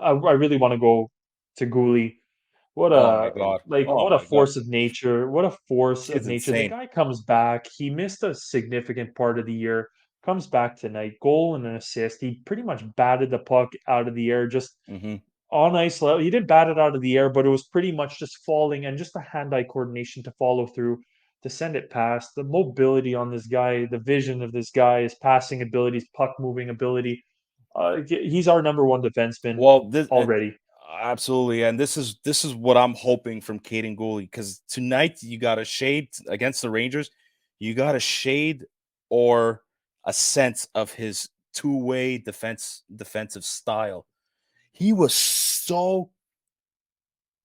I really want to go to Guhle. Oh my God. Oh What a my God. force of nature. What a force of Kid's nature. The insane. guy comes back. He missed a significant part of the year. Comes back tonight. Goal and an assist. He pretty much batted the puck out of the air just Hmm. on ice level. He didn't bat it out of the air, but it was pretty much just falling and just the hand-eye coordination to follow through to send it past. The mobility on this guy, the vision of this guy, his passing abilities, puck moving ability. He's our number one defenseman Well, this already. absolutely, and this is what I'm hoping from Kayden Guhle, because tonight you got a shade against the Rangers. You got a shade or a sense of his two-way defensive style. He was so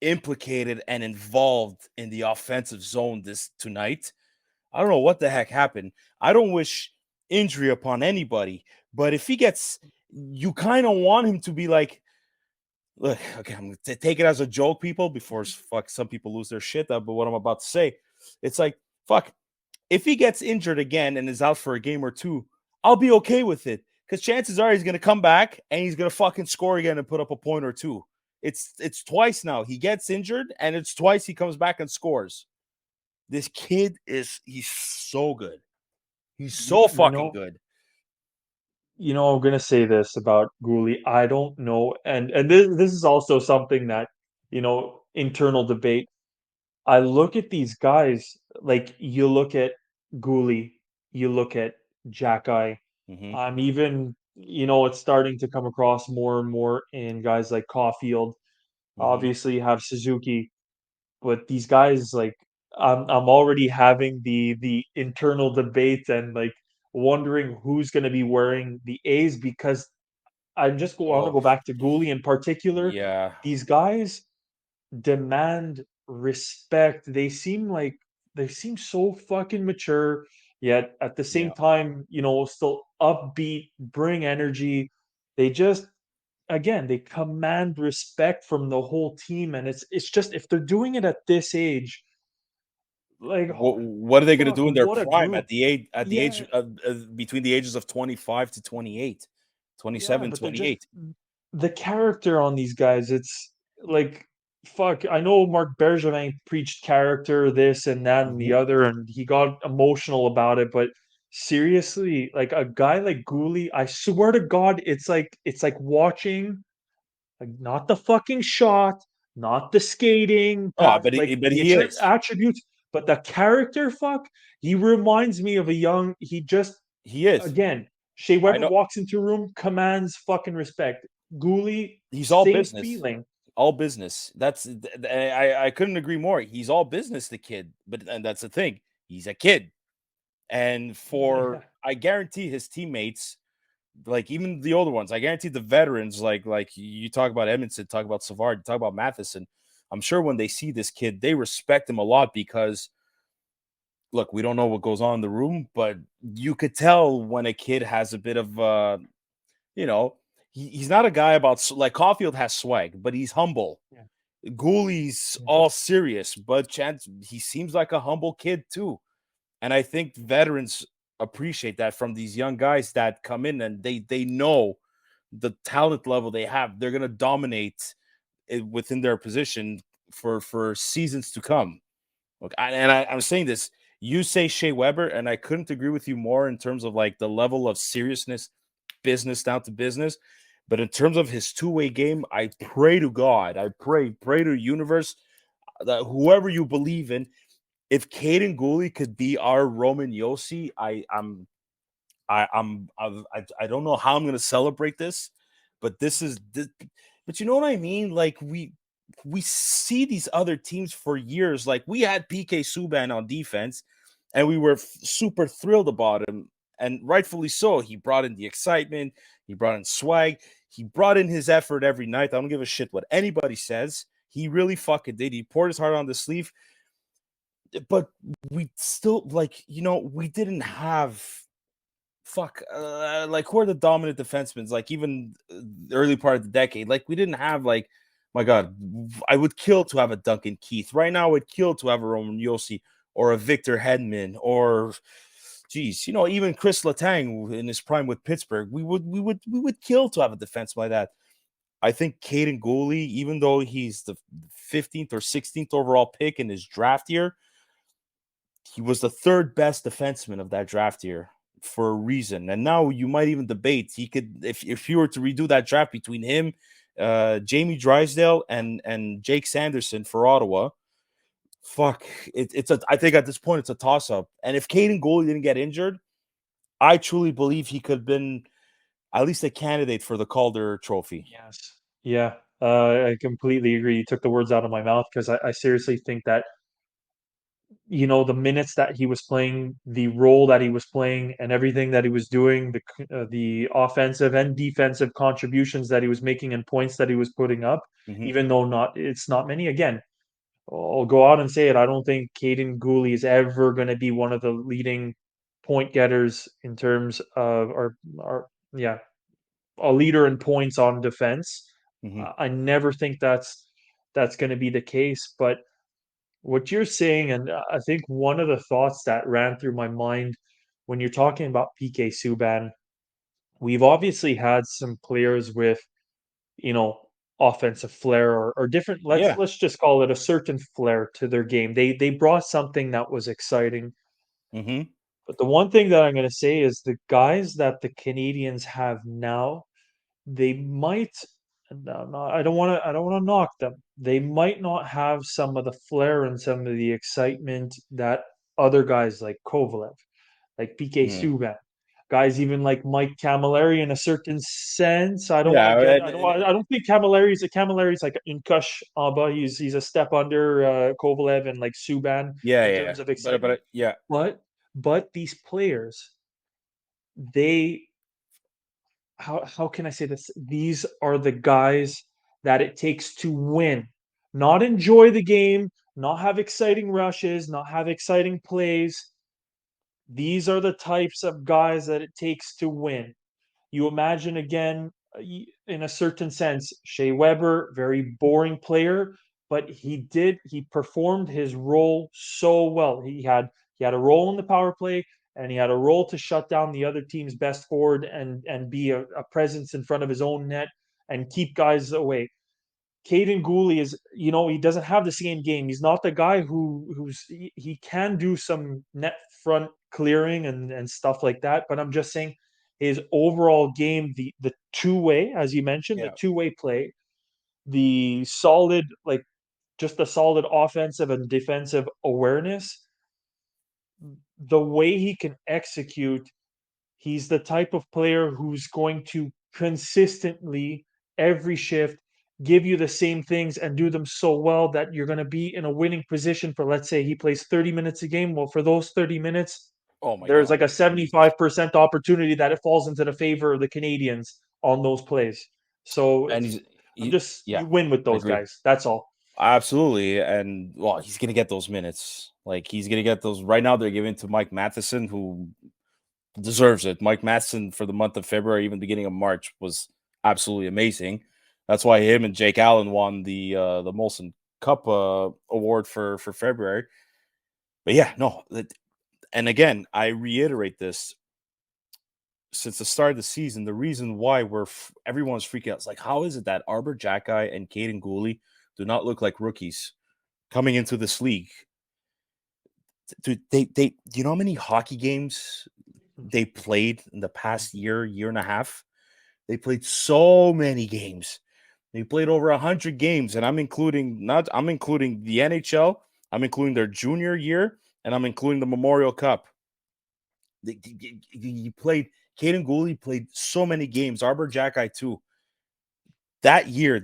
implicated and involved in the offensive zone this tonight. I don't know what the heck happened. I don't wish injury upon anybody, but if he gets, you kind of want him to be like, look, okay, I'm gonna take it as a joke, people, before fuck some people lose their shit. But what I'm about to say, it's like, fuck, if he gets injured again and is out for a game or two, I'll be okay with it, because chances are he's gonna come back and he's gonna fucking score again and put up a point or two. It's twice now. He gets injured and it's twice he comes back and scores. This kid he's so good. He's so You fucking know, good. I'm gonna say this about Gouli. I don't know, and this is also something that, internal debate. I look at these guys, like you look at Gouli, you look at Jackeye. Hmm. I'm even, it's starting to come across more and more in guys like Caulfield. Hmm. Obviously, you have Suzuki, but these guys, like, I'm already having the internal debate and like wondering who's going to be wearing the A's because I just want to Oh go back to Gouli in particular. yeah, These guys demand respect. They seem so fucking mature, yet at the same yeah. time, still upbeat, bring energy. They just again, they command respect from the whole team, and it's just if they're doing it at this age, like What are they going to fuck, do in their what a prime group. at the age Yeah, between the ages of 25 to 28, yeah, 27, but they're just 28? the character on these guys, it's like fuck. I know Marc Bergevin preached character, this and that and the Hmm. other, and he got emotional about it. But seriously, like a guy like Gouli, I swear to God, it's like watching like not the fucking shot, not the skating, Oh, pass, but like the he is. attributes, but the character. Fuck, he reminds me of a young. He just He is. again, Shea I Weber know. walks into a room, commands fucking respect. Gouli, He's all same business. feeling. All business. I couldn't agree more. He's all business, the kid. But and that's the thing. He's a kid. And for Yeah. I guarantee his teammates, like even the older ones, I guarantee the veterans, like you talk about Edmondson, talk about Savard, talk about Matheson. I'm sure when they see this kid, they respect him a lot because look, we don't know what goes on in the room, but you could tell when a kid has a bit of you know, he's not a guy about like Caulfield has swag, but he's humble. Yeah. Gooley's Yeah. all serious, but chance he seems like a humble kid too. And I think veterans appreciate that from these young guys that come in and they know the talent level they have. They're gonna dominate it within their position for seasons to come. Look, I'm saying this. You say Shea Weber, and I couldn't agree with you more in terms of like the level of seriousness, business down to business. But in terms of his two-way game, I pray to God, I pray to the universe that whoever you believe in, if Kayden Guhle could be our Roman Yossi, I don't know how I'm gonna celebrate this, but this is this, but you know what I mean? Like we see these other teams for years. Like we had PK Subban on defense, and we were super thrilled about him, and rightfully so. He brought in the excitement, he brought in swag, he brought in his effort every night. I don't give a shit what anybody says. He really fucking did. He poured his heart on the sleeve, but we still we didn't have like who are the dominant defensemen? Like even the early part of the decade, like we didn't have like my God, I would kill to have a Duncan Keith. Right now, I would kill to have a Roman Yossi or a Victor Hedman or geez, even Chris Letang in his prime with Pittsburgh. We would kill to have a defense like that. I think Kayden Guhle, even though he's the 15th or 16th overall pick in his draft year, he was the third best defenseman of that draft year for a reason. And now you might even debate he could, if you were to redo that draft between him, Jamie Drysdale, and Jake Sanderson for Ottawa. Fuck, it's a. I think at this point it's a toss up. And if Kayden Guhle didn't get injured, I truly believe he could have been at least a candidate for the Calder Trophy. Yes. Yeah. I completely agree. You took the words out of my mouth because I seriously think that, the minutes that he was playing, the role that he was playing, and everything that he was doing, the offensive and defensive contributions that he was making and points that he was putting up, Hmm. even though it's not many. Again, I'll go out and say it. I don't think Kayden Guhle is ever going to be one of the leading point getters in terms of, or yeah, a leader in points on defense. Hmm. I never think that's going to be the case. But what you're saying, and I think one of the thoughts that ran through my mind when you're talking about PK Subban, we've obviously had some players with, you know, offensive flair or different. Let's Yeah. let's just call it a certain flair to their game. They brought something that was exciting. Hmm. But the one thing that I'm going to say is the guys that the Canadians have now, they might. No, I don't want to knock them. They might not have some of the flair and some of the excitement that other guys like Kovalev, like PK Hmm. Subban, guys even like Mike Camilleri in a certain sense. I don't want to Yeah. get. I don't think Camilleri's like in Kush Aba. He's a step under Kovalev and like Subban Yeah. in Yeah. Yeah. terms of But excitement. yeah. But these players, they how can I say this? These are the guys that it takes to win, not enjoy the game, not have exciting rushes, not have exciting plays. These are the types of guys that it takes to win. You imagine again, in a certain sense, Shea Weber, very boring player, but he performed his role so well. He had a role in the power play, and he had a role to shut down the other team's best forward and be a presence in front of his own net and keep guys away. Kayden Guhle is, he doesn't have the same game. He's not the guy he can do some net front clearing and stuff like that. But I'm just saying his overall game, the two way, as you mentioned, the Yeah. two way play, the solid, like just the solid offensive and defensive awareness, the way he can execute. He's the type of player who's going to consistently, every shift, give you the same things and do them so well that you're going to be in a winning position for, let's say, he plays 30 minutes a game. Well, for those 30 minutes, Oh my there's God. like a He's, 75% opportunity that it falls into the favor of the Canadians on those plays. So and he's yeah. you win with I those agree. guys. That's all. Absolutely. And well, he's gonna get those minutes. Like he's gonna get those right now. They're giving to Mike Matheson, who deserves it. Mike Matheson for the month of February, even beginning of March, was absolutely amazing. That's why him and Jake Allen won the Molson Cup award for February. But yeah, no. And again, I reiterate this since the start of the season. The reason why everyone's freaking out is like, how is it that Arbor Jacki and Kayden Guhle do not look like rookies coming into this league? Dude, they you know how many hockey games they played in the past year and a half? They played so many games. They played over 100 games, and I'm including the NHL, I'm including their junior year, and I'm including the Memorial Cup. You played Kayden Guhle played so many games. Arbor Jacki too. That year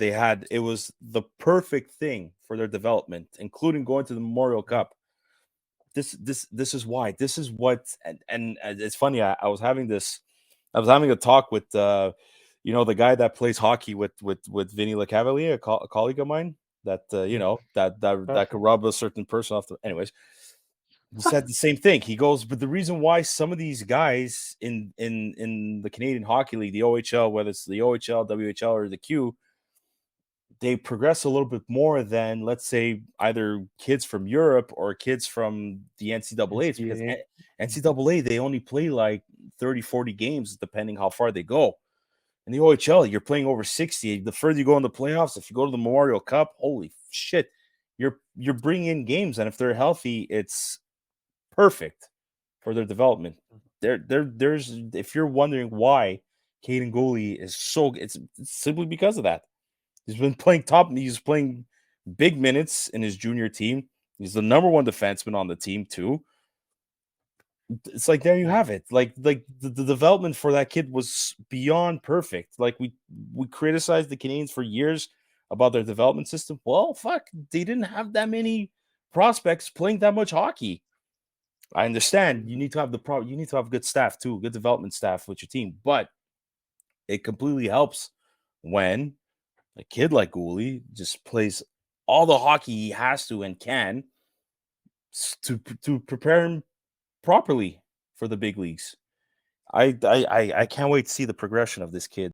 it was the perfect thing for their development, including going to the Memorial Cup. This is why. This is what and it's funny. I was having a talk with the guy that plays hockey with Vinny LeCavalier, a colleague of mine that that could rub a certain person off. Anyways, he said the same thing. He goes, but the reason why some of these guys in the Canadian Hockey League, the OHL, whether it's the OHL, WHL, or the Q, they progress a little bit more than, let's say, either kids from Europe or kids from the NCAA. It's because NCAA. NCAA, they only play like 30, 40 games, depending how far they go. In the OHL, you're playing over 60. The further you go in the playoffs, if you go to the Memorial Cup, holy shit, you're bringing in games, and if they're healthy, it's perfect for their development. There's if you're wondering why Kayden Guhle is so, it's simply because of that. He's been playing top. He's playing big minutes in his junior team. He's the number one defenseman on the team too. It's like there you Yeah. have it. Like the development for that kid was beyond perfect. Like we criticized the Canadians for years about their development system. Well, fuck, they didn't have that many prospects playing that much hockey. I understand you Mhm. need to have you need to have good staff too, good development staff with your team, but it completely helps when a kid like Gooley just plays all the hockey he has to and can to prepare him properly for the big leagues. I can't wait to see the progression of this kid.